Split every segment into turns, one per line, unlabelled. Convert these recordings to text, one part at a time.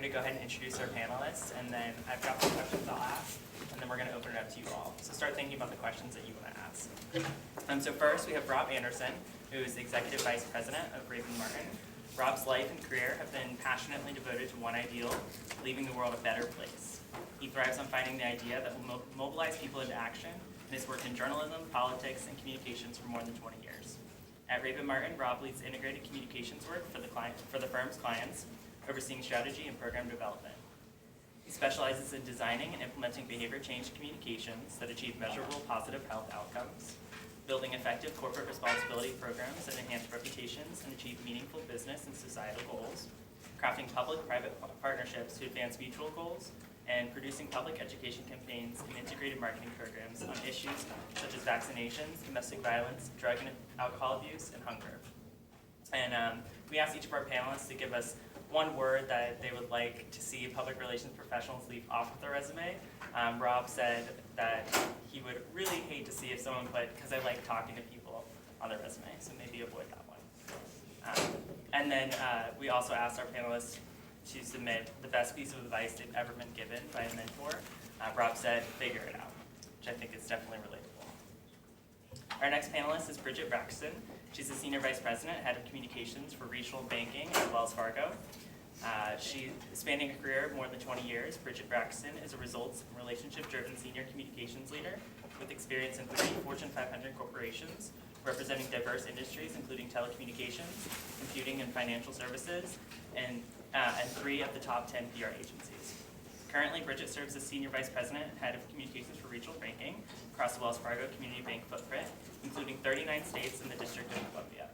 going to go ahead and introduce our panelists, and then I've got some questions I'll ask, and then we're going to open it up to you all. So start thinking about the questions that you want to ask. So first, we have Rob Anderson, who is Executive Vice President of Raven Martin. Rob's life and career have been passionately devoted to one ideal, leaving the world a better place. He thrives on finding the idea that will mobilize people into action, and has worked in journalism, politics, and communications for more than 20 years. At Raven Martin, Rob leads integrated communications work for the firm's clients, overseeing strategy and program development. He specializes in designing and implementing behavior change communications that achieve measurable positive health outcomes, building effective corporate responsibility programs that enhance reputations and achieve meaningful business and societal goals, crafting public-private partnerships to advance mutual goals, and producing public education campaigns and integrated marketing programs on issues such as vaccinations, domestic violence, drug and alcohol abuse, and hunger. And we asked each of our panelists to give us one word that they would like to see public relations professionals leave off of their resume. Rob said that he would really hate to see if someone put, because I like talking to people on their resume, so maybe avoid that one. And then we also asked our panelists to submit the best piece of advice they've ever been given by a mentor. Rob said, figure it out, which I think is definitely relatable. Our next panelist is Bridget Braxton. She's the Senior Vice President, Head of Communications for Regional Banking at Wells Fargo. She, spanning a career of more than 20 years, Bridget Braxton is a results and relationship-driven senior communications leader with experience in 3 Fortune 500 corporations, representing diverse industries including telecommunications, computing and financial services, and 3 of the top 10 PR agencies. Currently, Bridget serves as Senior Vice President and Head of Communications for Regional Banking across the Wells Fargo Community Bank footprint, including 39 states and the District of Columbia.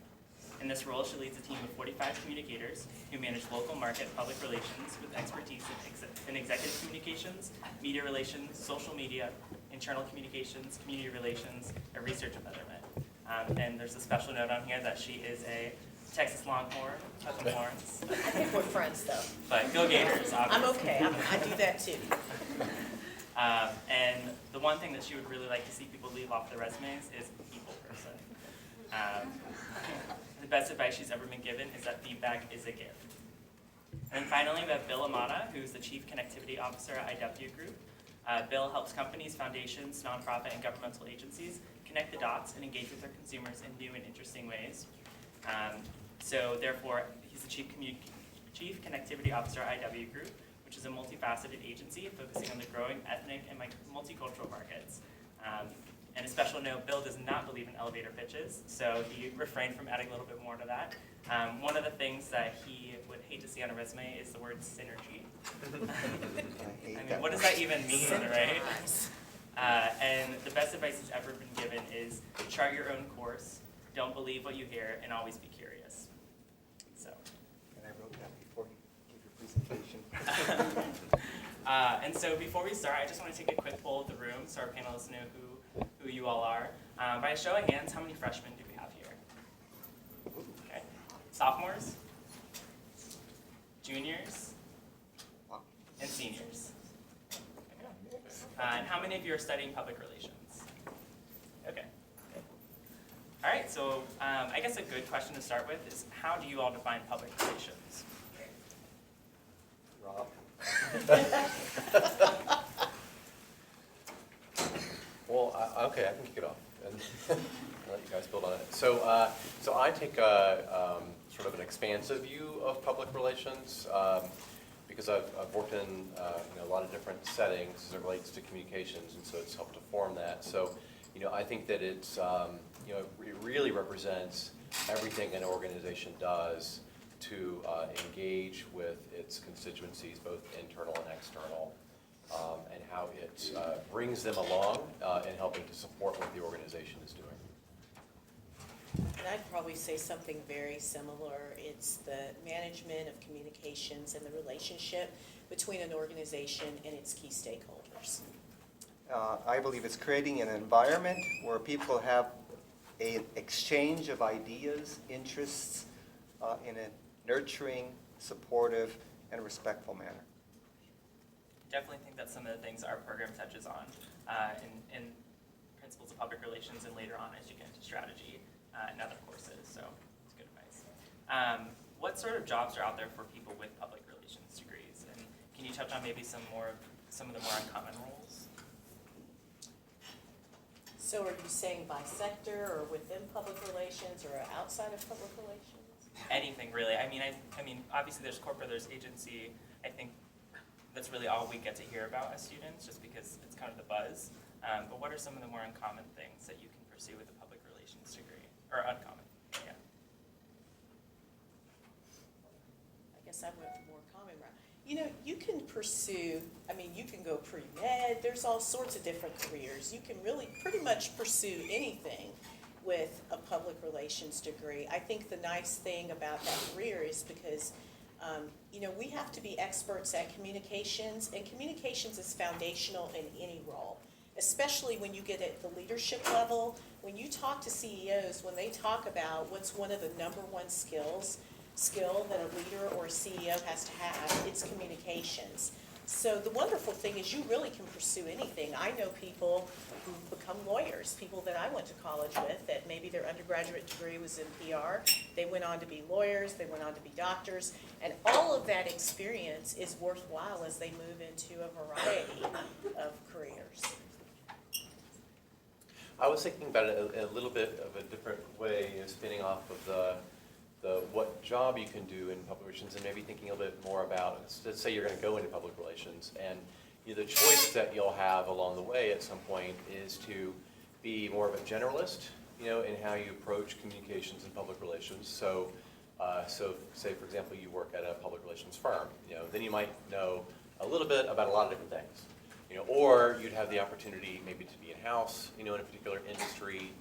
In this role, she leads a team of 45 communicators who manage local market public relations with expertise in executive communications, media relations, social media, internal communications, community relations, and research and betterment. And there's a special note on here that she is a Texas Longhorn, touch them horns.
I think we're friends, though.
But go Gators, obviously.
I'm okay. I do that, too.
And the one thing that she would really like to see people leave off their resumes is a people person. The best advice she's ever been given is that feedback is a gift. And then finally, we have Bill Amata, who's the Chief Connectivity Officer at IW Group. Bill helps companies, foundations, nonprofit, and governmental agencies connect the dots and engage with their consumers in new and interesting ways. So therefore, he's the Chief Connectivity Officer at IW Group, which is a multifaceted agency focusing on the growing ethnic and multicultural markets. And a special note, Bill does not believe in elevator pitches, so he refrained from adding a little bit more to that. One of the things that he would hate to see on a resume is the word synergy. I mean, what does that even mean, right? And the best advice he's ever been given is chart your own course, don't believe what you hear, and always be curious. So.
And I wrote that before you gave your presentation.
And so before we start, I just want to take a quick poll of the room so our panelists know who you all are. By a show of hands, how many freshmen do we have here? Okay. Sophomores? Juniors? And seniors? Okay. And how many of you are studying public relations? Okay. All right, so I guess a good question to start with is, how do you all define public relations?
Rob?
Well, okay, I can kick it off and let you guys build on it. So I take a sort of an expansive view of public relations because I've worked in a lot of different settings as it relates to communications, and so it's helped to form that. So I think that it's it really represents everything an organization does to engage with its constituencies, both internal and external, and how it brings them along in helping to support what the organization is doing.
And I'd probably say something very similar. It's the management of communications and the relationship between an organization and its key stakeholders.
I believe it's creating an environment where people have an exchange of ideas, interests, in a nurturing, supportive, and respectful manner.
Definitely think that's some of the things our program touches on in principles of public relations, and later on as you get into strategy and other courses. So it's good advice. What sort of jobs are out there for people with public relations degrees, and touch on maybe some of the more uncommon roles?
So are you saying by sector or within public relations or outside of public relations?
Anything really. I mean, obviously there's corporate, there's agency. I think that's really all we get to hear about as students, just because it's kind of the buzz. But what are some of the more uncommon things that you can pursue with a public relations degree, or uncommon? Yeah.
I guess I went the more common route. You know, you can pursue, I mean, you can go pre-med, there's all sorts of different careers. You can really pretty much pursue anything with a public relations degree. I think the nice thing about that career is because, you know, we have to be experts at communications, and communications is foundational in any role, especially when you get at the leadership level. When you talk to CEOs, when they talk about what's one of the number one skill that a leader or a CEO has to have, it's communications. So the wonderful thing is you really can pursue anything. I know people who've become lawyers, people that I went to college with, that maybe their undergraduate degree was in PR. They went on to be lawyers, they went on to be doctors, and all of that experience is worthwhile as they move into a variety of careers.
I was thinking about it a little bit of a different way, spinning off of the what job you can do in public relations, and maybe thinking a little bit more about, let's say you're going to go into public relations, and the choice that you'll have along the way at some point is to be more of a generalist, in how you approach communications and public relations. So say, for example, you work at a public relations firm, then you might know a little bit about a lot of different things, or you'd have the opportunity maybe to be in-house, in a particular industry,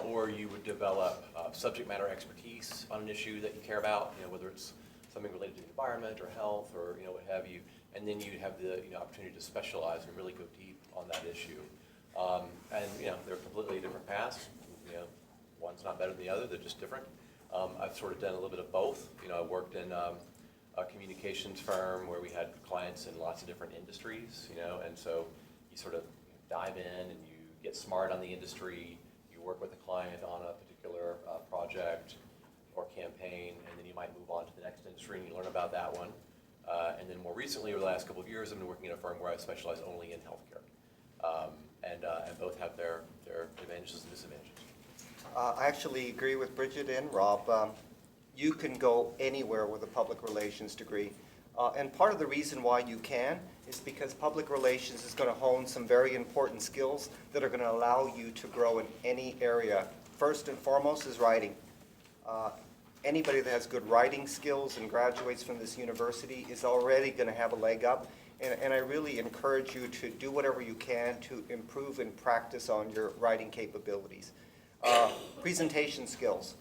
or you would develop subject matter expertise on an issue that you care about, whether it's something related to the environment or health or what have you, and then you'd have the opportunity to specialize and really go deep on that issue. And they're completely different paths. One's not better than the other; they're just different. I've sort of done a little bit of both. I worked in a communications firm where we had clients in lots of different industries. And so you sort of dive in and you get smart on the industry. Work with a client on a particular project or campaign, and then you might move on to the next industry and you learn about that one. And then more recently, over the last couple of years, I've been working in a firm where I specialize only in healthcare. And both have their advantages and disadvantages.
I actually agree with Bridget and Rob. You can go anywhere with a public relations degree. And part of the reason why you can is because public relations is going to hone some very important skills that are going to allow you to grow in any area. First and foremost is writing. Anybody that has good writing skills and graduates from this university is already going to have a leg up. And I really encourage you to do whatever you can to improve and practice on your writing capabilities. Presentation skills.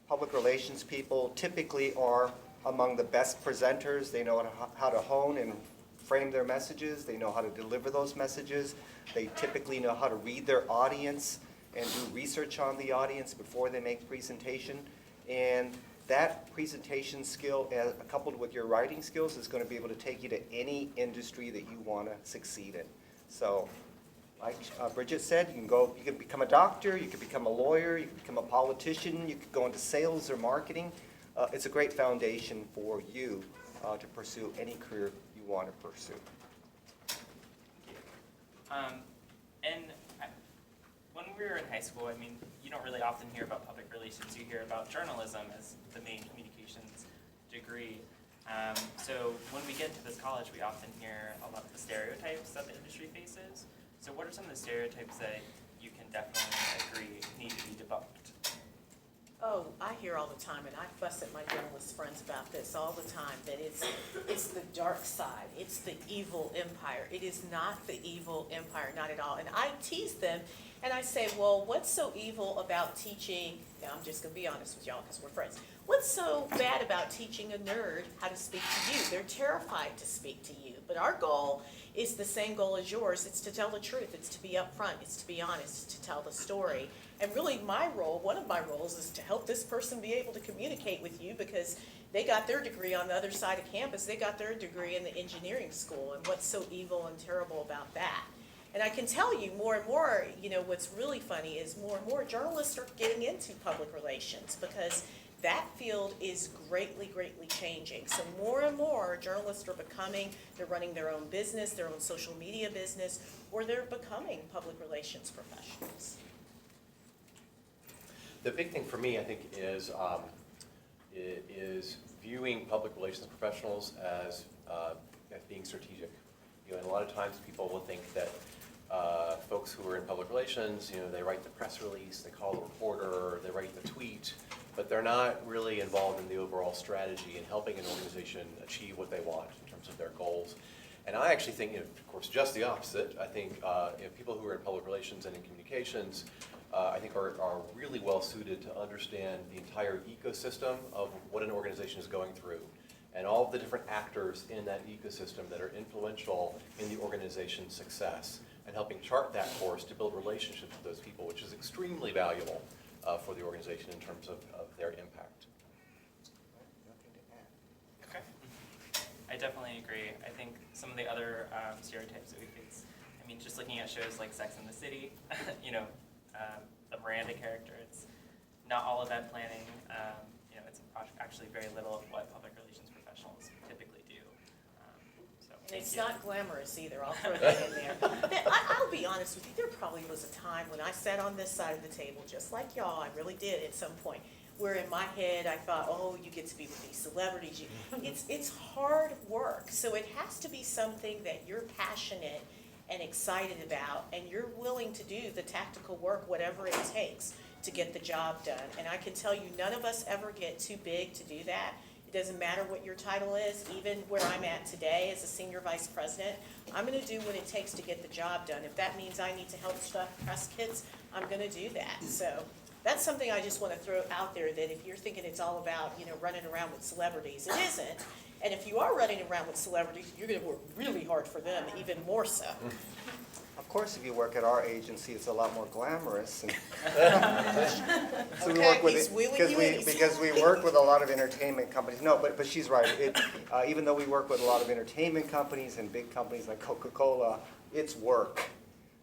Public relations people typically are among the best presenters. They know how to hone and frame their messages. They know how to deliver those messages. They typically know how to read their audience and do research on the audience before they make presentation. And that presentation skill, coupled with your writing skills, is going to be able to take you to any industry that you want to succeed in. So, like Bridget said, you can become a doctor, you can become a lawyer, you can become a politician, you could go into sales or marketing. It's a great foundation for you to pursue any career you want to pursue.
When we were in high school, you don't really often hear about public relations. You hear about journalism as the main communications degree. So when we get to this college, we often hear a lot of the stereotypes that the industry faces. So what are some of the stereotypes that you can definitely agree need to be debunked?
Oh, I hear all the time, and I fuss at my journalist friends about this all the time, that it's the dark side. It's the evil empire. It is not the evil empire, not at all. And I tease them, and I say, well, what's so evil about teaching, now I'm just going to be honest with y'all because we're friends. What's so bad about teaching a nerd how to speak to you? They're terrified to speak to you. But our goal is the same goal as yours. It's to tell the truth. It's to be upfront. It's to be honest, to tell the story. And really my role, one of my roles, is to help this person be able to communicate with you because they got their degree on the other side of campus. They got their degree in the engineering school. And what's so evil and terrible about that? And I can tell you more and more, what's really funny is more and more journalists are getting into public relations because that field is greatly, greatly changing. So more and more journalists are becoming, they're running their own business, their own social media business, or they're becoming public relations professionals.
The big thing for me, I think, is viewing public relations professionals as being strategic. You know, and a lot of times people will think that folks who are in public relations, you know, they write the press release, they call the reporter, they write the tweet, but they're not really involved in the overall strategy and helping an organization achieve what they want in terms of their goals. And I actually think, you know, of course, just the opposite. I think you know, people who are in public relations and in communications, I think are really well suited to understand the entire ecosystem of what an organization is going through and all of the different actors in that ecosystem that are influential in the organization's success and helping chart that course to build relationships with those people, which is extremely valuable for the organization in terms of their impact.
Nothing to add.
Okay. I definitely agree. I think some of the other stereotypes that we face, I mean, just looking at shows like Sex and the City, you know, the Miranda character, it's not all event planning. You know, it's actually very little of what public relations professionals typically do.
And it's not glamorous either, I'll throw that in there. But I'll be honest with you, there probably was a time when I sat on this side of the table, just like y'all, I really did at some point, where in my head I thought, oh, you get to be with these celebrities. It's hard work, so it has to be something that you're passionate and excited about, and you're willing to do the tactical work, whatever it takes to get the job done. And I can tell you, none of us ever get too big to do that. It doesn't matter what your title is, even where I'm at today as a senior vice president, I'm gonna do what it takes to get the job done. If that means I need to help stuff press kits, I'm gonna do that. So that's something I just wanna throw out there, that if you're thinking it's all about, you know, running around with celebrities, it isn't. And if you are running around with celebrities, you're gonna work really hard for them, even more so.
Of course, if you work at our agency, it's a lot more glamorous. And so we
Okay,
work with
he's
it
wheeling you in.
because we work with a lot of entertainment companies. No, but she's right. Even though we work with a lot of entertainment companies and big companies like Coca-Cola, it's work.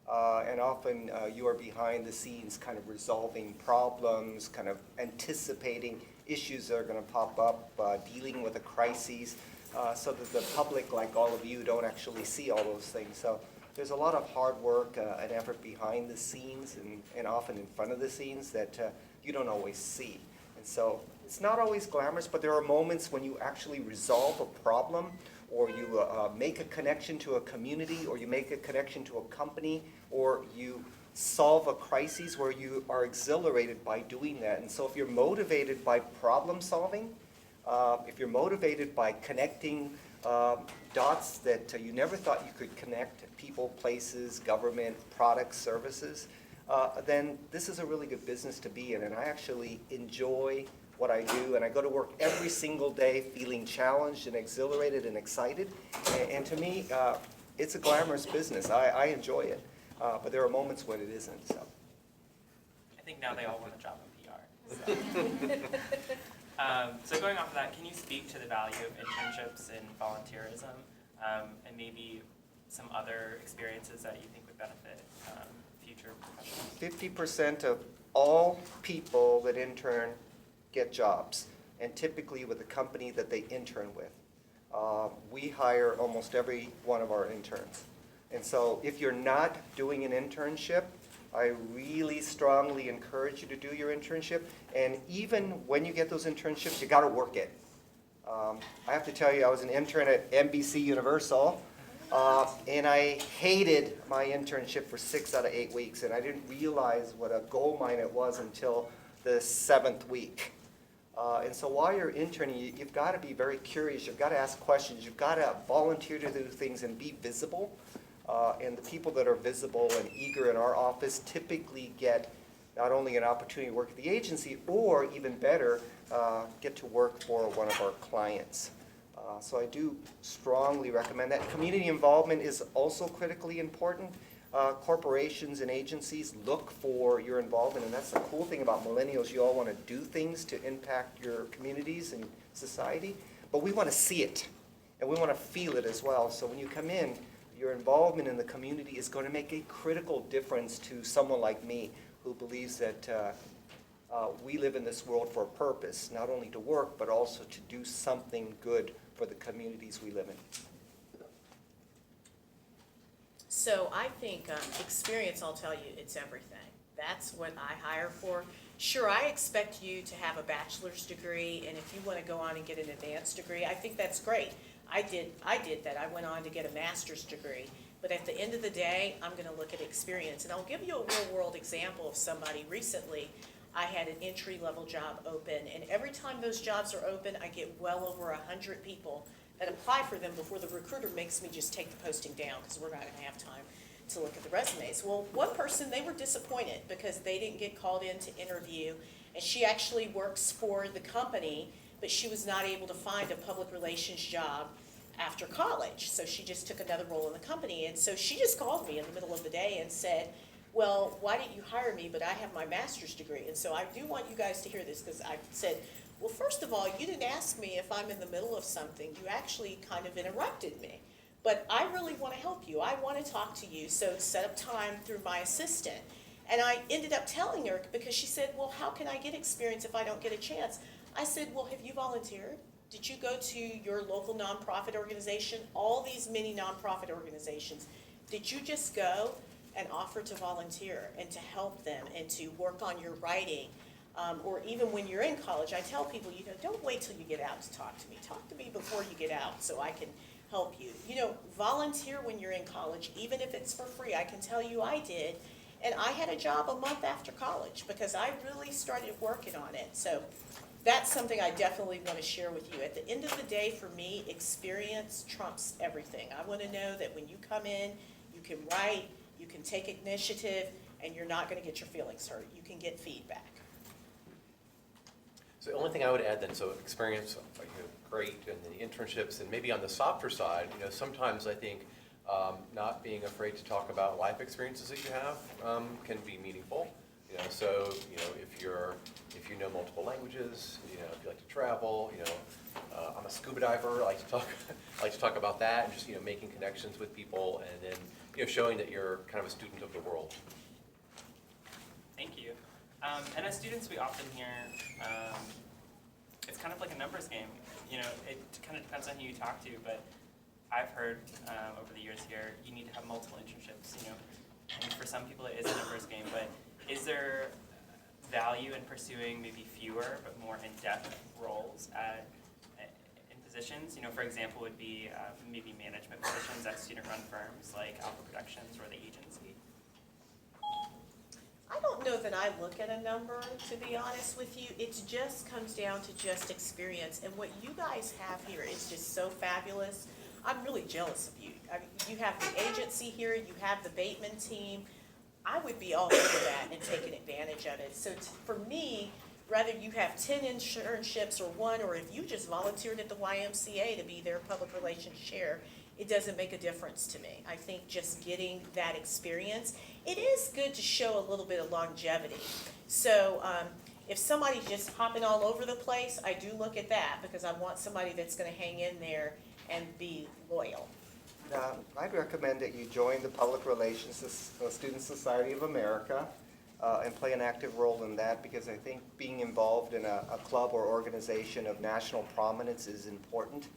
And often you are behind the scenes kind of resolving problems, kind of anticipating issues that are going to pop up, dealing with the crises, so that the public, like all of you, don't actually see all those things. So there's a lot of hard work and effort behind the scenes and often in front of the scenes that you don't always see. And so it's not always glamorous, but there are moments when you actually resolve a problem, or you make a connection to a community, or you make a connection to a company, or you solve a crisis where you are exhilarated by doing that. And so if you're motivated by problem solving, if you're motivated by connecting dots that you never thought you could connect, people, places, government, products, services, then this is a really good business to be in. And I actually enjoy what I do, and I go to work every single day feeling challenged and exhilarated and excited. And to me, it's a glamorous business. I enjoy it, but there are moments when it isn't. So
I think now they all want a job in PR. So going off of that, can you speak to the value of internships and volunteerism, and maybe some other experiences that you think would benefit future professionals?
50% of all people that intern get jobs, and typically with the company that they intern with. We hire almost every one of our interns. And so if you're not doing an internship, I really strongly encourage you to do your internship. And even when you get those internships, you gotta work it. I have to tell you, I was an intern at NBC Universal, and I hated my internship for 6 out of 8 weeks, and I didn't realize what a gold mine it was until the 7th week. And so while you're interning, you've got to be very curious. You've got to ask questions. You've got to volunteer to do things and be visible. And the people that are visible and eager in our office typically get not only an opportunity to work at the agency, or even better, get to work for one of our clients. So I do strongly recommend that. Community involvement is also critically important. Corporations and agencies look for your involvement, and that's the cool thing about millennials. You all want to do things to impact your communities and society, but we want to see it, and we want to feel it as well. So when you come in, your involvement in the community is going to make a critical difference to someone like me, who believes that we live in this world for a purpose, not only to work, but also to do something good for the communities we live in.
So I think experience, I'll tell you, it's everything. That's what I hire for. Sure, I expect you to have a bachelor's degree, and if you want to go on and get an advanced degree, I think that's great. I did that. I went on to get a master's degree. But at the end of the day, I'm going to look at experience. And I'll give you a real-world example of somebody. Recently, I had an entry-level job open, and every time those jobs are open, I get well over 100 people that apply for them before the recruiter makes me just take the posting down because we're not going to have time to look at the resumes. Well, one person, they were disappointed because they didn't get called in to interview, and she actually works for the company, but she was not able to find a public relations job after college. So she just took another role in the company. And so she just called me in the middle of the day and said, well, why didn't you hire me, but I have my master's degree? And so I do want you guys to hear this, because I said, well, first of all, you didn't ask me if I'm in the middle of something. You actually kind of interrupted me. But I really want to help you. I want to talk to you, so set up time through my assistant. And I ended up telling her, because she said, well, how can I get experience if I don't get a chance? I said, well, have you volunteered? Did you go to your local nonprofit organization? All these many nonprofit organizations. Did you just go and offer to volunteer and to help them and to work on your writing? Or even when you're in college, I tell people, don't wait till you get out to talk to me. Talk to me before you get out so I can help you. Volunteer when you're in college, even if it's for free. I can tell you I did. And I had a job a month after college because I really started working on it. So that's something I definitely want to share with you. At the end of the day, for me, experience trumps everything. I want to know that when you come in, you can write, you can take initiative, and you're not going to get your feelings hurt. You can get feedback.
So the only thing I would add then, so experience, great, and the internships, and maybe on the softer side, sometimes I think not being afraid to talk about life experiences that you have can be meaningful. So if you know multiple languages, if you like to travel, I'm a scuba diver. I like to talk about that, and just making connections with people, and then showing that you're kind of a student of the world.
Thank you. And as students, we often hear it's kind of like a numbers game. It kind of depends on who you talk to, but I've heard over the years here, you need to have multiple internships. And for some people, it is a numbers game, but is there value in pursuing maybe fewer but more in-depth roles in positions? For example, would be maybe management positions at student-run firms like Alpha Productions or the agency.
I don't know that I look at a number, to be honest with you. It just comes down to just experience. And what you guys have here is just so fabulous. I'm really jealous of you. I mean, you have the agency here, you have the Bateman team. I would be all over that and taking advantage of it. So for me, whether you have 10 internships or one, or if you just volunteered at the YMCA to be their public relations chair, it doesn't make a difference to me. I think just getting that experience, it is good to show a little bit of longevity. So if somebody's just hopping all over the place, I do look at that because I want somebody that's going to hang in there and be loyal.
I'd recommend that you join the Public Relations Student Society of America and play an active role in that, because I think being involved in a club or organization of national prominence is important.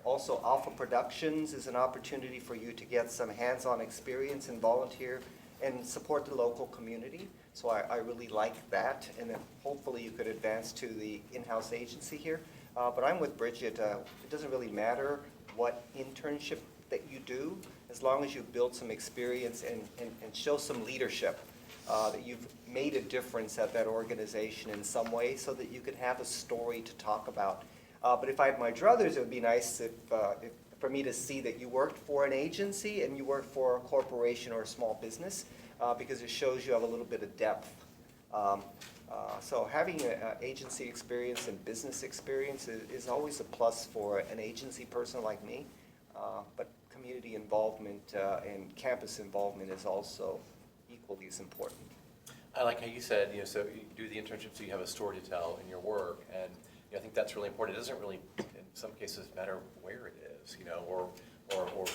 Also, Alpha Productions is an opportunity for you to get some hands-on experience and volunteer and support the local community. So I really like that, and then hopefully you could advance to the in-house agency here. But I'm with Bridget. It doesn't really matter what internship that you do, as long as you build some experience and show some leadership, that you've made a difference at that organization in some way so that you can have a story to talk about. But if I had my druthers, it would be nice for me to see that you worked for an agency and you worked for a corporation or a small business, because it shows you have a little bit of depth. So having agency experience and business experience is always a plus for an agency person like me, but community involvement and campus involvement is also equally as important.
I like how you said, so you do the internship so you have a story to tell in your work, and I think that's really important. It doesn't really, in some cases, matter where it is, or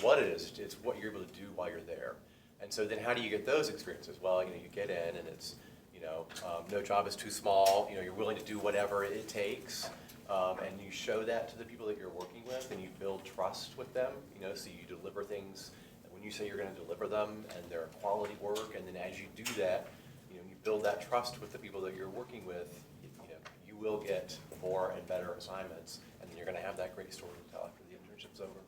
what it is. It's what you're able to do while you're there. And so then how do you get those experiences? Well, you get in and it's, no job is too small, you're willing to do whatever it takes. And you show that to the people that you're working with, and you build trust with them, so you deliver things when you say you're going to deliver them, and they're quality work. And then as you do that, you build that trust with the people that you're working with. You will get more and better assignments, and then you're going to have that great story to tell after the internship's over.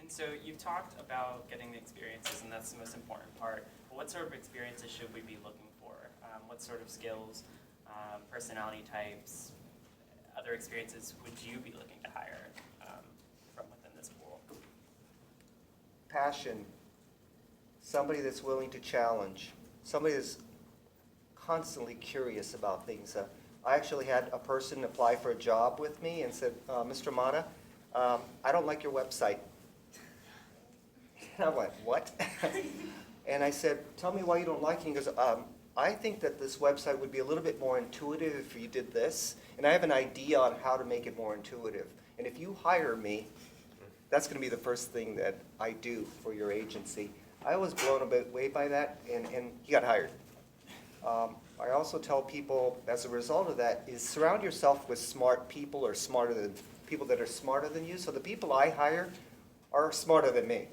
And so you've talked about getting the experiences, and that's the most important part. But what sort of experiences should we be looking for? What sort of skills, personality types, other experiences would you be looking to hire from within this pool?
Passion, somebody that's willing to challenge, somebody that's constantly curious about things. I actually had a person apply for a job with me and said, Mr. Mata, I don't like your website. And I went, what? And I said, tell me why you don't like it. He goes, I think that this website would be a little bit more intuitive if you did this, and I have an idea on how to make it more intuitive. And if you hire me, that's going to be the first thing that I do for your agency. I was blown away by that, and he got hired. I also tell people, as a result of that, is surround yourself with smart people or people that are smarter than you. So the people I hire are smarter than me.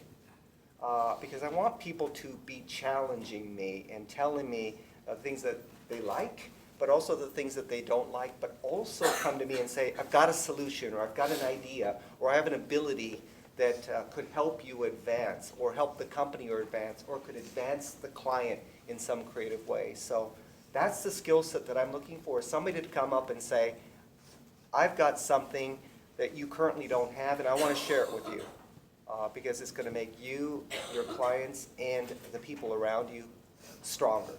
Because I want people to be challenging me and telling me things that they like, but also the things that they don't like, but also come to me and say, I've got a solution, or I've got an idea, or I have an ability that could help you advance, or help the company or advance, or could advance the client in some creative way. So that's the skill set that I'm looking for, somebody to come up and say, I've got something that you currently don't have, and I want to share it with you. Because it's going to make you, your clients, and the people around you stronger.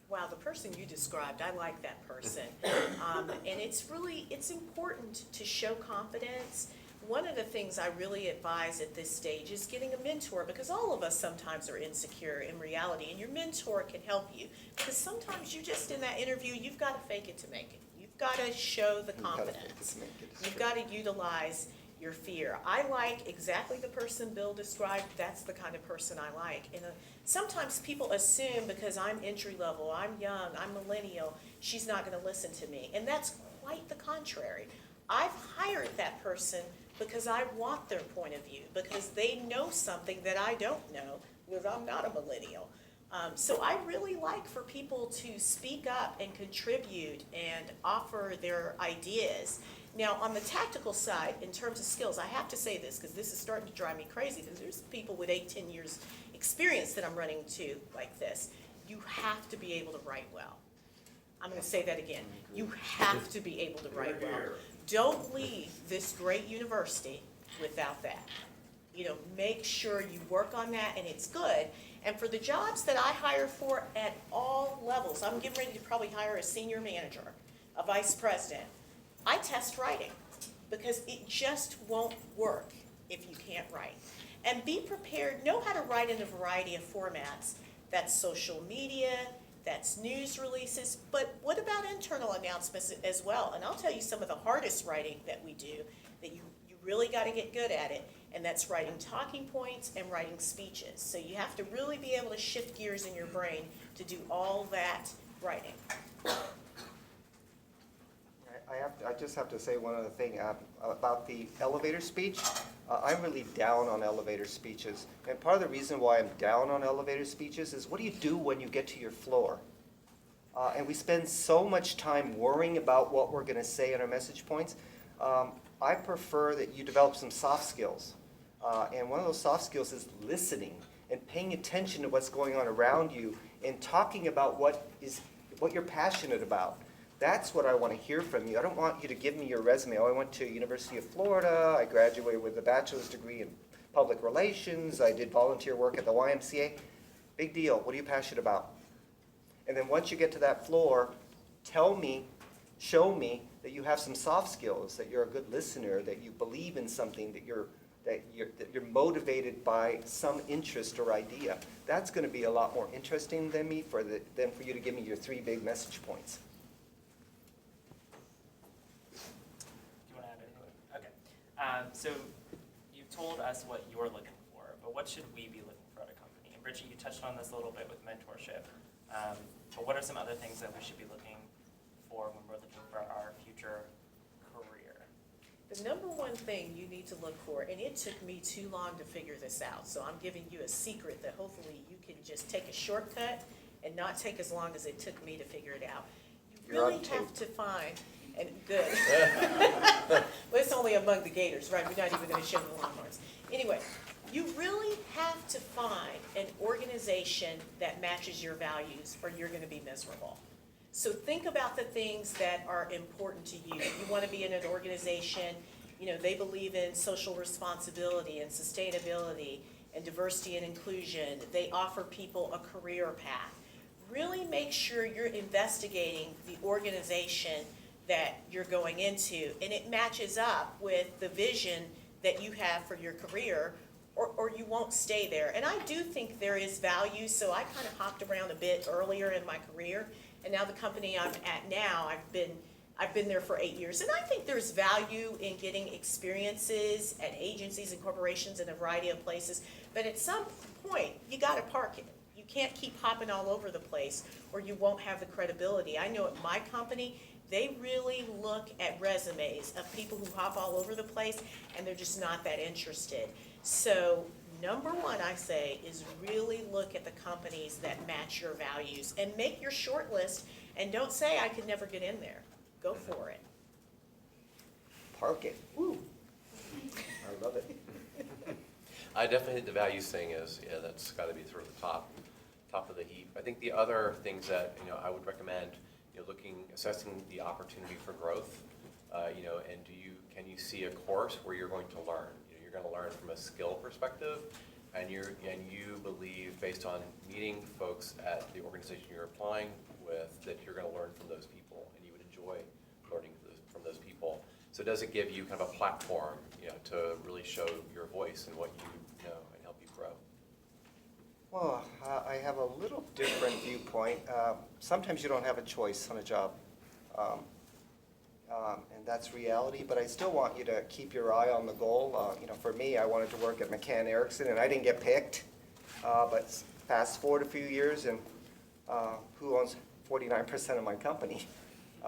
Wow, the person you described, I like that person. And it's important to show confidence. One of the things I really advise at this stage is getting a mentor, because all of us sometimes are insecure in reality, and your mentor can help you. Because sometimes you just, in that interview, you've got to fake it to make it. You've got to show the confidence. You've got to utilize your fear. I like exactly the person Bill described. That's the kind of person I like. And sometimes people assume because I'm entry level, I'm young, I'm millennial, she's not going to listen to me. And that's quite the contrary. I've hired that person because I want their point of view, because they know something that I don't know, because I'm not a millennial. So I really like for people to speak up and contribute and offer their ideas. Now, on the tactical side, in terms of skills, I have to say this, because this is starting to drive me crazy, because there's people with 8-10 years experience that I'm running to like this. You have to be able to write well. I'm going to say that again. You have to be able to write well. Don't leave this great university without that. Make sure you work on that, and it's good. And for the jobs that I hire for at all levels, I'm getting ready to probably hire a senior manager, a vice president. I test writing, because it just won't work if you can't write. And be prepared, know how to write in a variety of formats. That's social media, that's news releases, but what about internal announcements as well? And I'll tell you some of the hardest writing that we do, that you really got to get good at it, and that's writing talking points and writing speeches. So you have to really be able to shift gears in your brain to do all that writing.
I just have to say one other thing about the elevator speech. I'm really down on elevator speeches. And part of the reason why I'm down on elevator speeches is, what do you do when you get to your floor? And we spend so much time worrying about what we're going to say in our message points. I prefer that you develop some soft skills. And one of those soft skills is listening and paying attention to what's going on around you and talking about what you're passionate about. That's what I want to hear from you. I don't want you to give me your resume. Oh, I went to University of Florida. I graduated with a bachelor's degree in public relations. I did volunteer work at the YMCA. Big deal. What are you passionate about? And then once you get to that floor, tell me, show me that you have some soft skills, that you're a good listener, that you believe in something, that you're motivated by some interest or idea. That's going to be a lot more interesting than for you to give me your 3 big message points.
So you've told us what you're looking for, but what should we be looking for at a company? In Richie, you touched on this a little bit with mentorship. But what are some other things that we should be looking for when we're looking for our future career?
The number one thing you need to look for, and it took me too long to figure this out, so I'm giving you a secret that hopefully you can just take a shortcut and not take as long as it took me to figure it out. You
You're on
really
tape.
have to find, and good. Well, it's only among the Gators, right? We're not even gonna show the Longhorns. Anyway, you really have to find an organization that matches your values or you're gonna be miserable. So think about the things that are important to you. You wanna be in an organization, you know, they believe in social responsibility and sustainability and diversity and inclusion. They offer people a career path. Really make sure you're investigating the organization that you're going into, and it matches up with the vision that you have for your career, or you won't stay there. And I do think there is value, so I kind of hopped around a bit earlier in my career, and now the company I'm at now, I've been there for 8 years, and I think there's value in getting experiences at agencies and corporations in a variety of places, but at some point, you gotta park it. You can't keep hopping all over the place, or you won't have the credibility. I know at my company, they really look at resumes of people who hop all over the place, and they're just not that interested. So, number one, I say, is really look at the companies that match your values, and make your short list, and don't say, I could never get in there. Go for it.
Park it. Woo. I love it.
I definitely think the values thing is, yeah, that's got to be sort of the top of the heap. I think the other things that, I would recommend, assessing the opportunity for growth, and can you see a course where you're going to learn? You're going to learn from a skill perspective, and you believe, based on meeting folks at the organization you're applying with, that you're going to learn from those people, and you would enjoy learning from those people. So does it give you kind of a platform, to really show your voice and what you know and help you grow?
Well, I have a little different viewpoint. Sometimes you don't have a choice on a job, and that's reality, but I still want you to keep your eye on the goal. For me, I wanted to work at McCann Erickson, and I didn't get picked, but fast forward a few years, and who owns 49% of my company,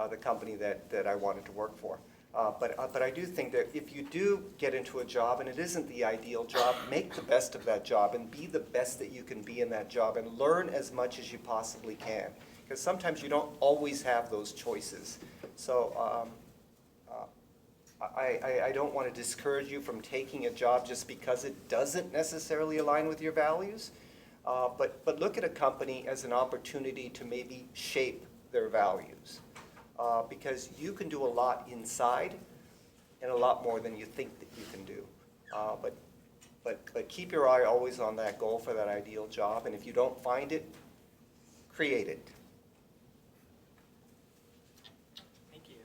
the company that I wanted to work for. But I do think that if you do get into a job and it isn't the ideal job, make the best of that job and be the best that you can be in that job and learn as much as you possibly can. Because sometimes you don't always have those choices. So I don't want to discourage you from taking a job just because it doesn't necessarily align with your values. But look at a company as an opportunity to maybe shape their values. Because you can do a lot inside and a lot more than you think that you can do. But keep your eye always on that goal for that ideal job, and if you don't find it, create it.
Thank you.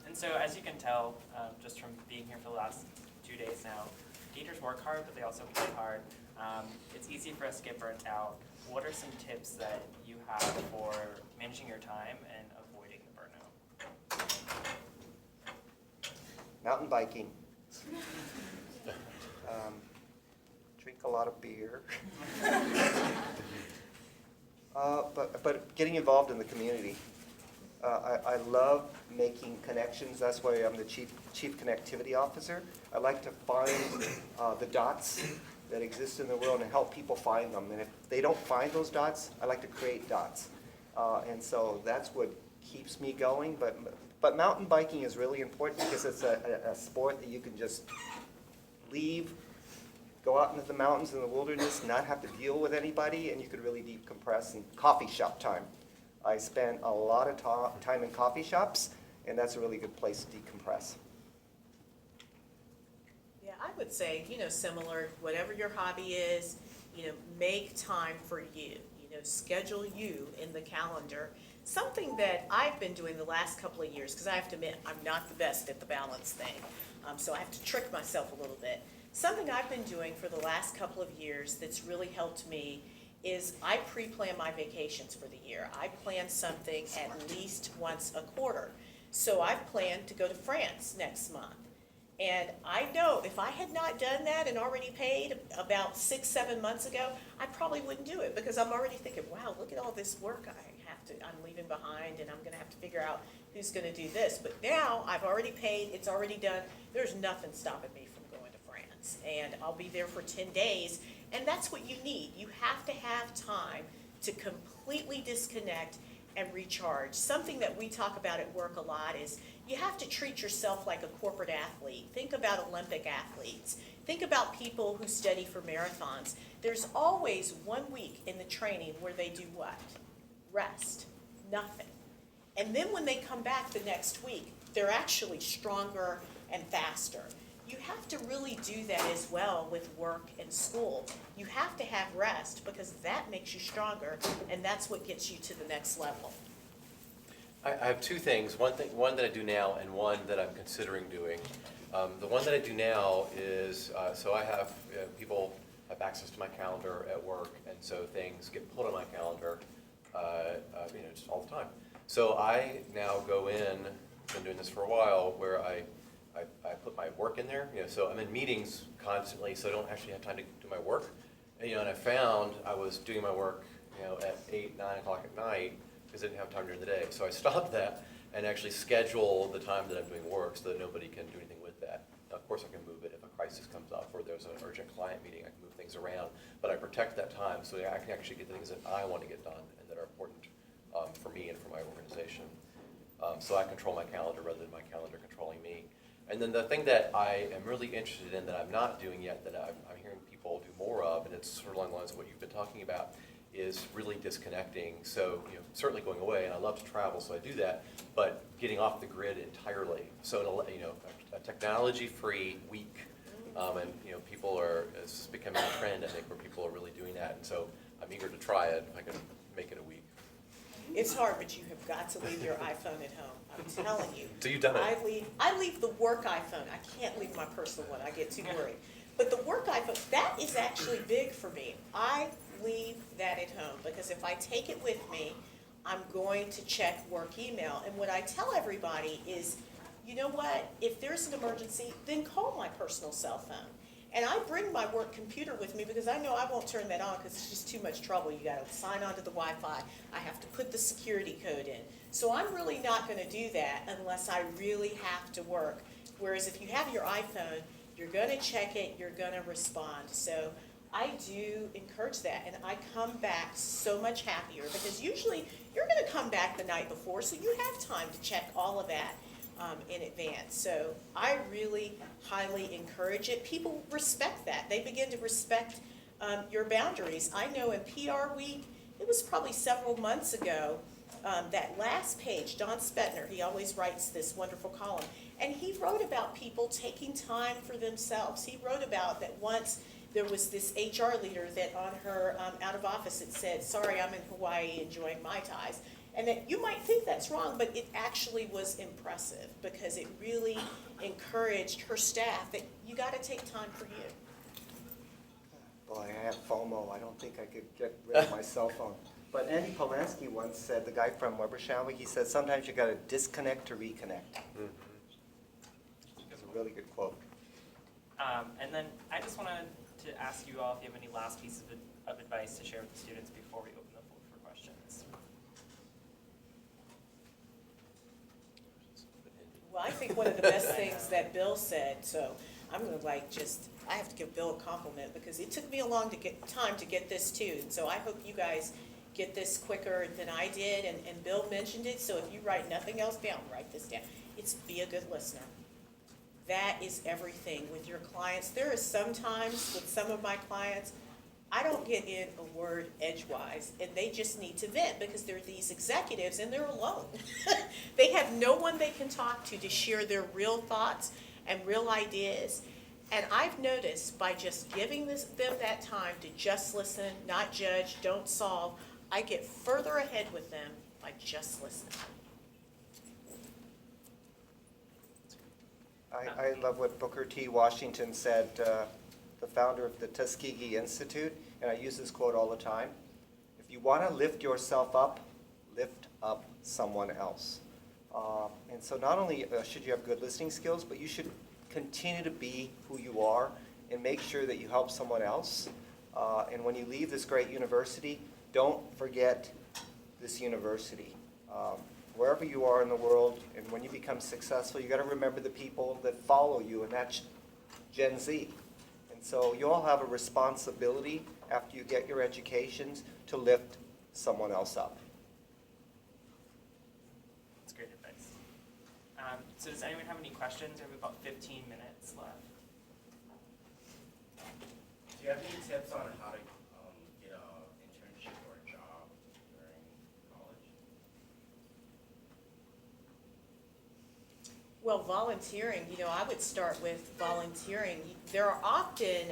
And so as you can tell, just from being here for the last 2 days now, Gators work hard, but they also play hard. It's easy for us to get burnt out. What are some tips that you have for managing your time and avoiding the burnout?
Mountain biking. Drink a lot of beer. But getting involved in the community. I love making connections. That's why I'm the chief connectivity officer. I like to find the dots that exist in the world and help people find them. And if they don't find those dots, I like to create dots. And so that's what keeps me going. But mountain biking is really important because it's a sport that you can just leave, go out into the mountains in the wilderness, not have to deal with anybody, and you could really decompress. And coffee shop time. I spend a lot of time in coffee shops, and that's a really good place to decompress.
Yeah, I would say, similar, whatever your hobby is, make time for you. Schedule you in the calendar. Something that I've been doing the last couple of years, because I have to admit, I'm not the best at the balance thing, so I have to trick myself a little bit. Something I've been doing for the last couple of years that's really helped me is I pre-plan my vacations for the year. I plan something at least once a quarter. So I've planned to go to France next month. And I know if I had not done that and already paid about 6, 7 months ago, I probably wouldn't do it because I'm already thinking, wow, look at all this work I'm leaving behind, and I'm gonna have to figure out who's gonna do this. But now I've already paid, it's already done. There's nothing stopping me from going to France. And I'll be there for 10 days. And that's what you need. You have to have time to completely disconnect and recharge. Something that we talk about at work a lot is you have to treat yourself like a corporate athlete. Think about Olympic athletes. Think about people who study for marathons. There's always 1 week in the training where they do what? Rest. Nothing. And then when they come back the next week, they're actually stronger and faster. You have to really do that as well with work and school. You have to have rest because that makes you stronger, and that's what gets you to the next level.
I have two things, one that I do now and one that I'm considering doing. The one that I do now is, so I have, people have access to my calendar at work, and so things get pulled on my calendar, just all the time. So I now go in, been doing this for a while, where I put my work in there, so I'm in meetings constantly, so I don't actually have time to do my work. And I found I was doing my work, at 8, 9 o'clock at night, because I didn't have time during the day. So I stopped that and actually schedule the time that I'm doing work so that nobody can do anything with that. Now, of course, I can move it if a crisis comes up or there's an urgent client meeting, I can move things around, but I protect that time so I can actually get the things that I want to get done and that are important for me and for my organization. So I control my calendar rather than my calendar controlling me. And then the thing that I am really interested in that I'm not doing yet, that I'm hearing people do more of, and it's sort of along the lines of what you've been talking about, is really disconnecting. So, certainly going away, and I love to travel, so I do that, but getting off the grid entirely. So, a technology-free week, and, people it's becoming a trend, I think, where people are really doing that, and so I'm eager to try it if I can make it a week.
It's hard, but you have got to leave your iPhone at home. I'm telling you.
So you've done it?
I leave the work iPhone. I can't leave my personal one. I get too worried. But the work iPhone, that is actually big for me. I leave that at home because if I take it with me, I'm going to check work email. And what I tell everybody is, you know what? If there's an emergency, then call my personal cell phone. And I bring my work computer with me because I know I won't turn that on because it's just too much trouble. You got to sign on to the Wi-Fi. I have to put the security code in. So I'm really not going to do that unless I really have to work. Whereas if you have your iPhone, you're going to check it, you're going to respond. So I do encourage that, and I come back so much happier because usually you're going to come back the night before, so you have time to check all of that in advance. So I really highly encourage it. People respect that. They begin to respect your boundaries. I know in PR Week, it was probably several months ago, that last page, Don Spetner, he always writes this wonderful column, and he wrote about people taking time for themselves. He wrote about that once there was this HR leader that on her out of office it said, sorry, I'm in Hawaii enjoying Mai Tais. And that you might think that's wrong, but it actually was impressive because it really encouraged her staff that you got to take time for you.
Boy, I have FOMO. I don't think I could get rid of my cell phone. But Andy Polanski once said, the guy from Weber Shandwick, he said, sometimes you got to disconnect to reconnect.
Mm-hmm.
It's a really good quote.
And then I just wanted to ask you all if you have any last pieces of advice to share with the students before we open the floor for questions.
Well, I think one of the best things that Bill said, so I'm going to I have to give Bill a compliment because it took me a long time to get this too. And so I hope you guys get this quicker than I did. And Bill mentioned it, so if you write nothing else down, write this down. It's be a good listener. That is everything with your clients. There is sometimes with some of my clients, I don't get in a word edgewise, and they just need to vent because they're these executives and they're alone. They have no one they can talk to share their real thoughts and real ideas. And I've noticed by just giving them that time to just listen, not judge, don't solve, I get further ahead with them by just listening.
I love what Booker T. Washington said, the founder of the Tuskegee Institute, and I use this quote all the time. If you want to lift yourself up, lift up someone else. And so not only should you have good listening skills, but you should continue to be who you are and make sure that you help someone else. And when you leave this great university, don't forget this university. Wherever you are in the world, and when you become successful, you got to remember the people that follow you, and that's Gen Z. And so you all have a responsibility after you get your educations to lift someone else up.
That's great advice. So does anyone have any questions? We have about 15 minutes left.
Do you have any tips on how to get an internship or a job during college?
Well, volunteering, I would start with volunteering. There are often,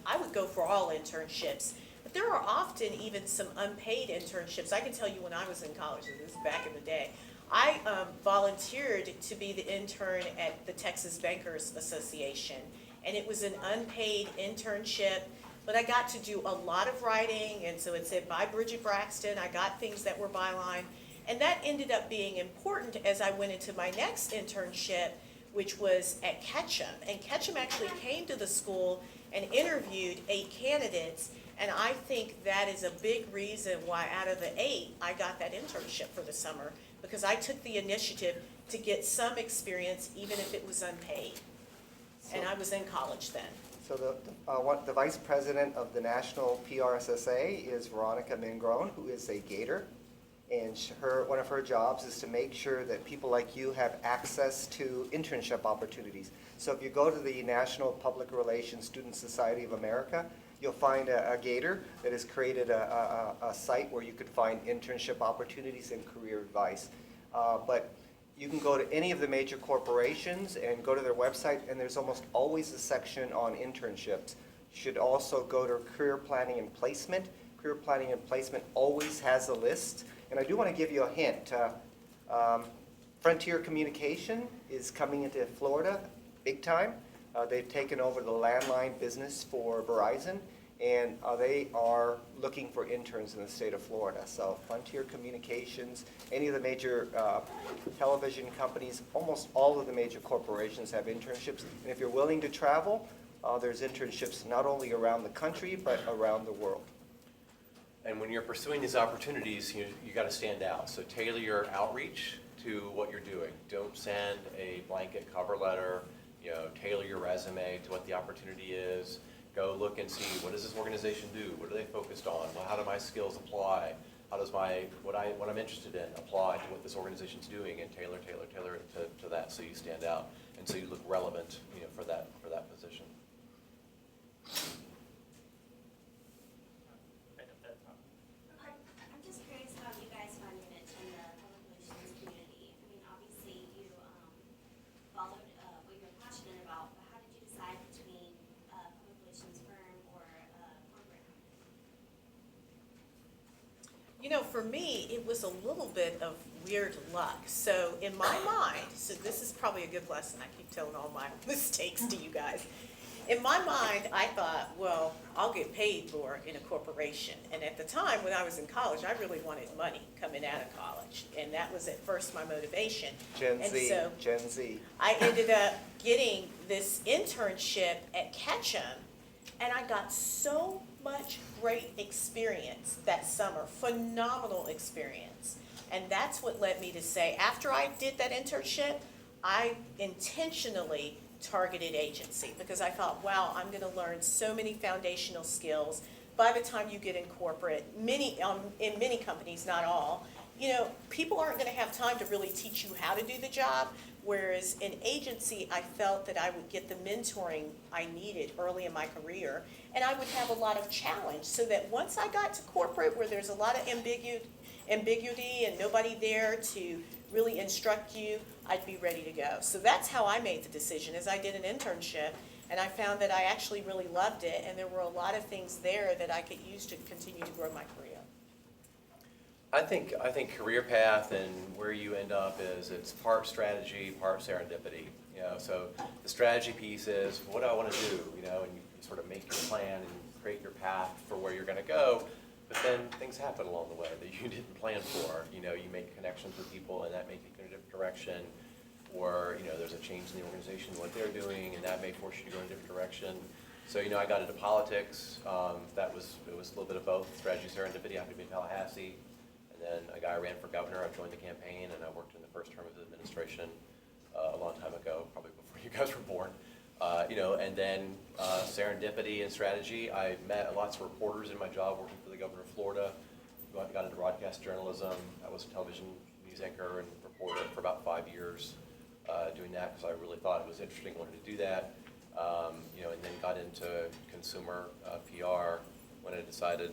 I would go for all internships, but there are often even some unpaid internships. I can tell you when I was in college, this is back in the day, I volunteered to be the intern at the Texas Bankers Association. And it was an unpaid internship, but I got to do a lot of writing, and so it said by Bridget Braxton. I got things that were byline. And that ended up being important as I went into my next internship, which was at Ketchum. And Ketchum actually came to the school and interviewed 8 candidates. And I think that is a big reason why out of the 8, I got that internship for the summer, because I took the initiative to get some experience, even if it was unpaid. And I was in college then.
So the vice president of the National PRSSA is Veronica Mingrone, who is a Gator. And one of her jobs is to make sure that people like you have access to internship opportunities. So if you go to the National Public Relations Student Society of America, you'll find a Gator that has created a site where you could find internship opportunities and career advice. But you can go to any of the major corporations and go to their website, and there's almost always a section on internships. You should also go to career planning and placement. Career planning and placement always has a list. And I do want to give you a hint. Frontier Communication is coming into Florida big time. They've taken over the landline business for Verizon, and they are looking for interns in the state of Florida. So Frontier Communications, any of the major television companies, almost all of the major corporations have internships. And if you're willing to travel, there's internships not only around the country, but around the world.
And when you're pursuing these opportunities, you got to stand out. So tailor your outreach to what you're doing. Don't send a blanket cover letter. Tailor your resume to what the opportunity is. Go look and see, what does this organization do? What are they focused on? Well, how do my skills apply? How does what I'm interested in apply to what this organization's doing? And tailor it to that, so you stand out and so you look relevant, for that position.
I'm just curious how you guys found your niche in the public relations community. I mean, obviously you followed what you're passionate about, but how did you decide between a public relations firm or a corporate company?
For me, it was a little bit of weird luck. So in my mind, so this is probably a good lesson. I keep telling all my mistakes to you guys. In my mind, I thought, well, I'll get paid more in a corporation. And at the time when I was in college, I really wanted money coming out of college. And that was at first my motivation.
Gen Z.
I ended up getting this internship at Ketchum, and I got so much great experience that summer, phenomenal experience. And that's what led me to say, after I did that internship, I intentionally targeted agency, because I thought, wow, I'm going to learn so many foundational skills. By the time you get in corporate, in many companies, not all, people aren't going to have time to really teach you how to do the job. Whereas in agency, I felt that I would get the mentoring I needed early in my career, and I would have a lot of challenge, so that once I got to corporate, where there's a lot of ambiguity and nobody there to really instruct you, I'd be ready to go. So that's how I made the decision, is I did an internship, and I found that I actually really loved it, and there were a lot of things there that I could use to continue to grow my career.
I think career path and where you end up it's part strategy, part serendipity. So the strategy piece is, what do I want to do? And you sort of make your plan and create your path for where you're going to go. But then things happen along the way that you didn't plan for. You make connections with people, and that may take you in a different direction. or, there's a change in the organization, what they're doing, and that may force you to go in a different direction. So, I got into politics. It was a little bit of both, strategy, serendipity. I happened to be in Tallahassee. And then a guy ran for governor. I joined the campaign, and I worked in the first term of his administration a long time ago, probably before you guys were born. And then serendipity and strategy. I met lots of reporters in my job working for the governor of Florida. Got into broadcast journalism. I was a television news anchor and reporter for about 5 years doing that because I really thought it was interesting, wanted to do that. And then got into consumer PR when I decided,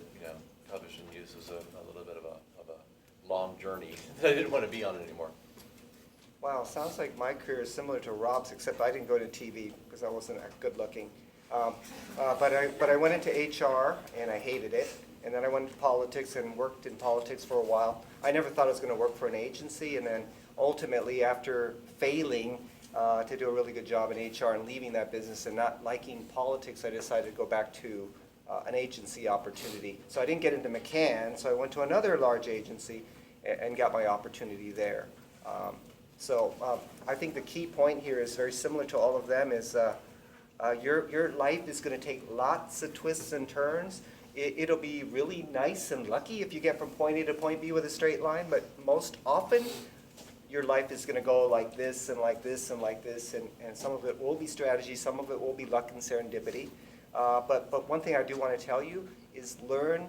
television news was a little bit of a long journey that I didn't want to be on it anymore.
Wow, sounds like my career is similar to Rob's, except I didn't go to TV because I wasn't good looking. But I went into HR and I hated it. And then I went into politics and worked in politics for a while. I never thought I was going to work for an agency, and then ultimately, after failing to do a really good job in HR and leaving that business and not liking politics, I decided to go back to an agency opportunity. So I didn't get into McCann, so I went to another large agency and got my opportunity there. I think the key point here is very similar to all of them is your life is going to take lots of twists and turns. It'll be really nice and lucky if you get from point A to point B with a straight line, but most often your life is going to go like this and like this and like this, and some of it will be strategy, some of it will be luck and serendipity. But one thing I do want to tell you is learn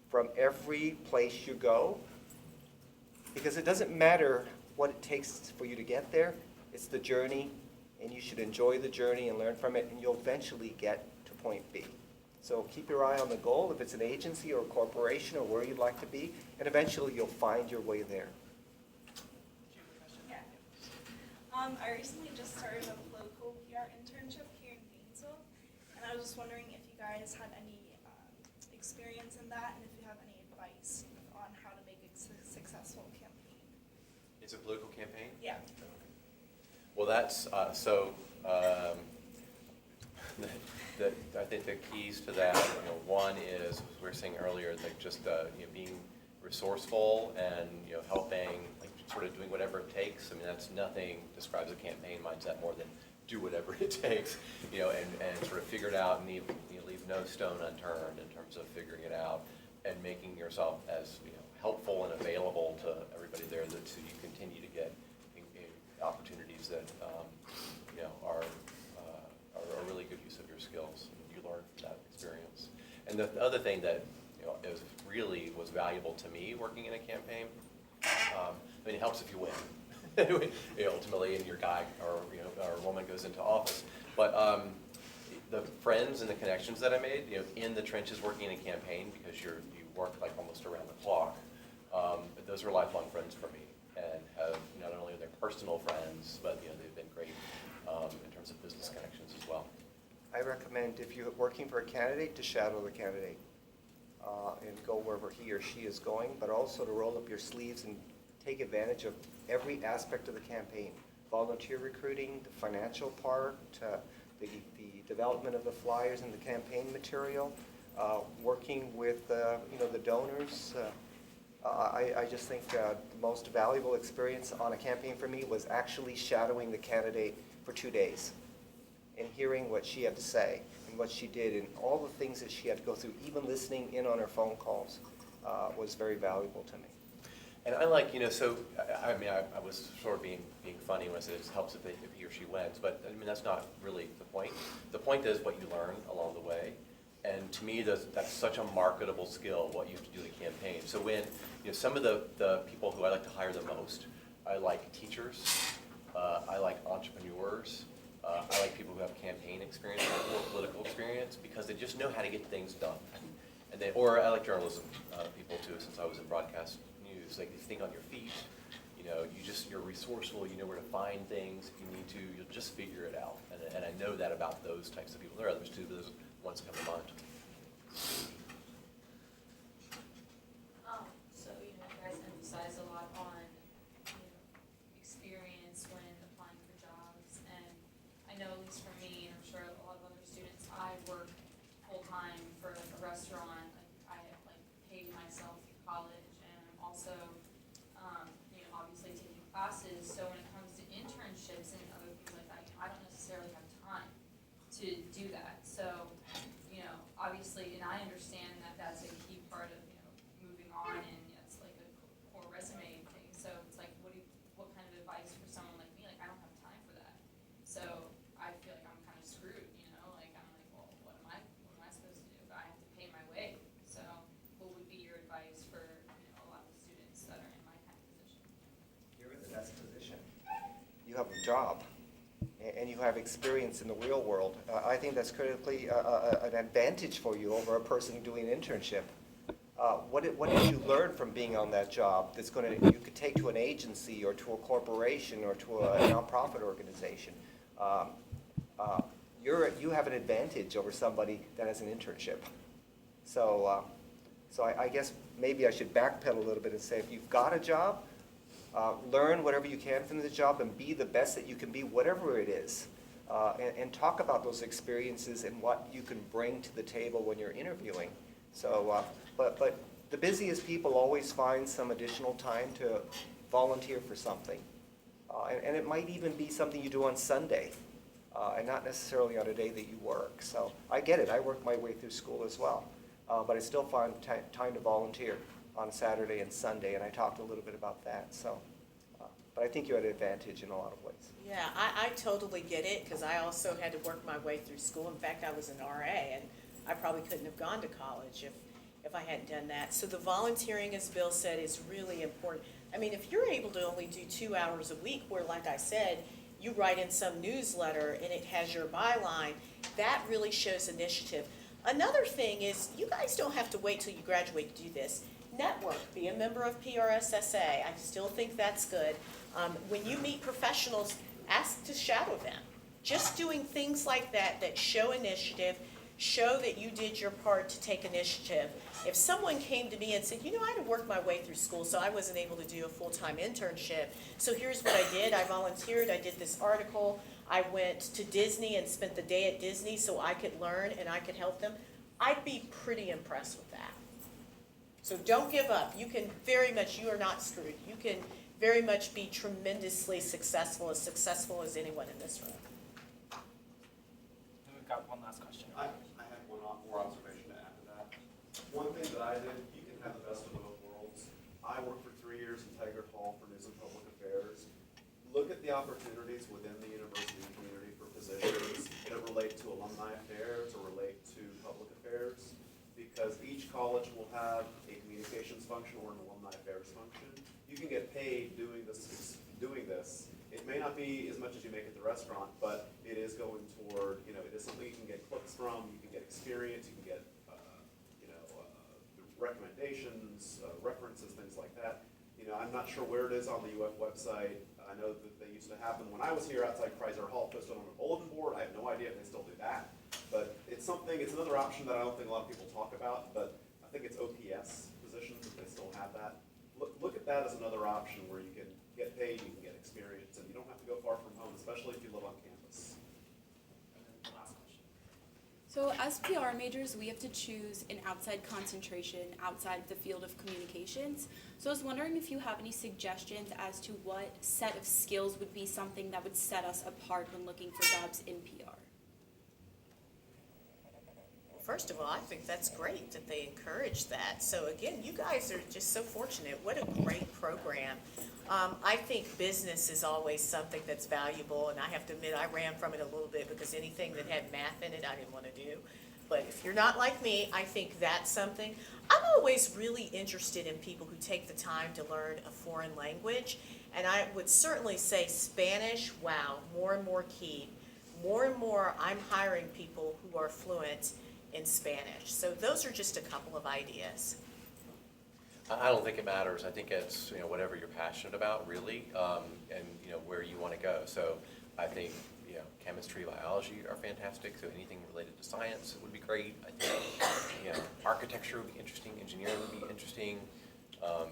from every place you go, because it doesn't matter what it takes for you to get there. It's the journey, and you should enjoy the journey and learn from it, and you'll eventually get to point B. So keep your eye on the goal, if it's an agency or a corporation or where you'd like to be, and eventually you'll find your way there.
Yeah. I recently just started a political PR internship here in Gainesville, and I was just wondering if you guys had any experience in that, and if you have any advice on how to make a successful campaign.
It's a political campaign?
Yeah.
Well, that's, I think the keys to that, one is, as we were saying earlier, like just being resourceful and helping, like sort of doing whatever it takes. I mean, that's nothing describes a campaign mindset more than do whatever it takes, and sort of figure it out and leave no stone unturned in terms of figuring it out and making yourself as helpful and available to everybody there, that so you continue to get opportunities that are a really good use of your skills. You learn from that experience. And the other thing that was valuable to me working in a campaign, it helps if you win. Ultimately, and your guy or woman goes into office. But the friends and the connections that I made, in the trenches working in a campaign, because you work like almost around the clock, those are lifelong friends for me, and have not only their personal friends, but they've been great in terms of business connections as well.
I recommend, if you're working for a candidate, to shadow the candidate and go wherever he or she is going, but also to roll up your sleeves and take advantage of every aspect of the campaign. Volunteer recruiting, the financial part, the development of the flyers and the campaign material, working with the donors. I just think the most valuable experience on a campaign for me was actually shadowing the candidate for 2 days and hearing what she had to say and what she did and all the things that she had to go through, even listening in on her phone calls, was very valuable to me.
And I like, so, I was sort of being funny when I said it helps if he or she wins, but that's not really the point. The point is what you learn along the way. And to me, that's such a marketable skill, what you have to do in a campaign. So when, some of the people who I like to hire the most, I like teachers, I like entrepreneurs, I like people who have campaign experience or political experience, because they just know how to get things done. Or I like journalism people too, since I was in broadcast news. Like, you think on your feet, you're resourceful, you know where to find things. If you need to, you'll just figure it out. And I know that about those types of people. There are others too, but those ones come to mind.
So, you guys emphasize a lot on, experience when applying for jobs, and I know, at least for me, and I'm sure a lot of other students, I work full-time for a restaurant. I pay myself through college, and I'm also, obviously taking classes. So when it comes to internships, necessarily have time to do that. So, you know, obviously, and I understand that that's a key part of, you know, moving on, and it's like a core resume thing. So it's like, what kind of advice for someone like me? Like, I don't have time for that. So I feel like I'm kind of screwed, you know, like I'm like, well, what am I supposed to do? I have to pay my way. So what would be your advice for, you know, a lot of students that are in my kind of position?
You're in the best position. You have a job, and you have experience in the real world. I think that's critically an advantage for you over a person doing an internship. What did you learn from being on that job that's you could take to an agency or to a corporation or to a nonprofit organization? You have an advantage over somebody that has an internship. So I guess maybe I should backpedal a little bit and say, if you've got a job, learn whatever you can from the job and be the best that you can be, whatever it is. And talk about those experiences and what you can bring to the table when you're interviewing. So, but the busiest people always find some additional time to volunteer for something. And it might even be something you do on Sunday, and not necessarily on a day that you work. So I get it. I work my way through school as well. But I still find time to volunteer on Saturday and Sunday, and I talked a little bit about that. So, but I think you're at an advantage in a lot of ways.
Yeah, I totally get it, because I also had to work my way through school. In fact, I was an RA, and I probably couldn't have gone to college if I hadn't done that. So the volunteering, as Bill said, is really important. I mean, if you're able to only do 2 hours a week, where, like I said, you write in some newsletter and it has your byline, that really shows initiative. Another thing is, you guys don't have to wait till you graduate to do this. Network, be a member of PRSSA. I still think that's good. When you meet professionals, ask to shadow them. Just doing things like that show initiative, show that you did your part to take initiative. If someone came to me and said, you know, I had to work my way through school, so I wasn't able to do a full-time internship, so here's what I did. I volunteered, I did this article, I went to Disney and spent the day at Disney so I could learn and I could help them, I'd be pretty impressed with that. So don't give up. You are not screwed. You can very much be tremendously successful as anyone in this room.
And we've got one last question.
I have one more observation to add to that. One thing that I did, you can have the best of both worlds. I worked for 3 years in Taggart Hall for News and Public Affairs. Look at the opportunities within the university community for positions that relate to alumni affairs or relate to public affairs, because each college will have a communications function or an alumni affairs function. You can get paid doing this. It may not be as much as you make at the restaurant, but it is going toward, you know, it is something you can get clicks from, you can get experience, you can get, recommendations, references, things like that. You know, I'm not sure where it is on the UF website. I know that they used to have them when I was here outside Chrysler Hall, posted on a bulletin board. I have no idea if they still do that. But it's another option that I don't think a lot of people talk about, but I think it's OPS positions, if they still have that. Look at that as another option where you can get paid, you can get experience, and you don't have to go far from home, especially if you live on campus.
And then the last question.
So as PR majors, we have to choose an outside concentration outside the field of communications. So I was wondering if you have any suggestions as to what set of skills would be something that would set us apart when looking for jobs in PR.
First of all, I think that's great that they encourage that. So again, you guys are just so fortunate. What a great program. I think business is always something that's valuable, and I have to admit I ran from it a little bit because anything that had math in it I didn't want to do. But if you're not like me, I think that's something. I'm always really interested in people who take the time to learn a foreign language, and I would certainly say Spanish, wow, more and more key. More and more I'm hiring people who are fluent in Spanish. So those are just a couple of ideas.
I don't think it matters. I think it's, whatever you're passionate about, really, and, where you want to go. So I think, chemistry, biology are fantastic. So anything related to science would be great. I think, architecture would be interesting. Engineering would be interesting.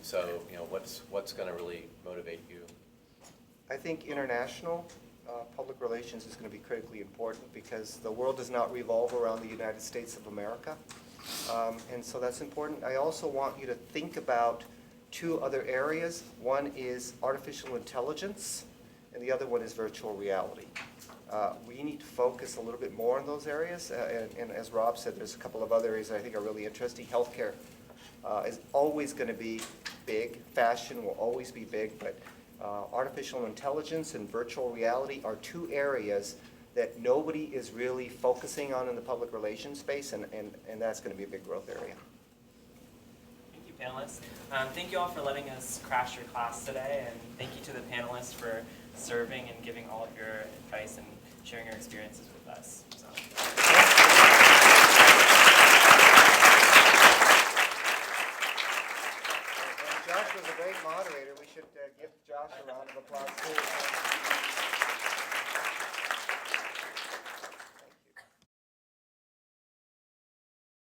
So, what's going to really motivate you?
I think international public relations is going to be critically important because the world does not revolve around the United States of America. And so that's important. I also want you to think about two other areas. One is artificial intelligence, and the other one is virtual reality. We need to focus a little bit more on those areas. And as Rob said, there's a couple of other areas that I think are really interesting. Healthcare is always going to be big. Fashion will always be big. But artificial intelligence and virtual reality are two areas that nobody is really focusing on in the public relations space, and that's going to be a big growth area.
Thank you, panelists. Thank you all for letting us crash your class today, and thank you to the panelists for serving and giving all of your advice and sharing your experiences with us. So.
And Josh was a great moderator. We should give Josh a round of applause too.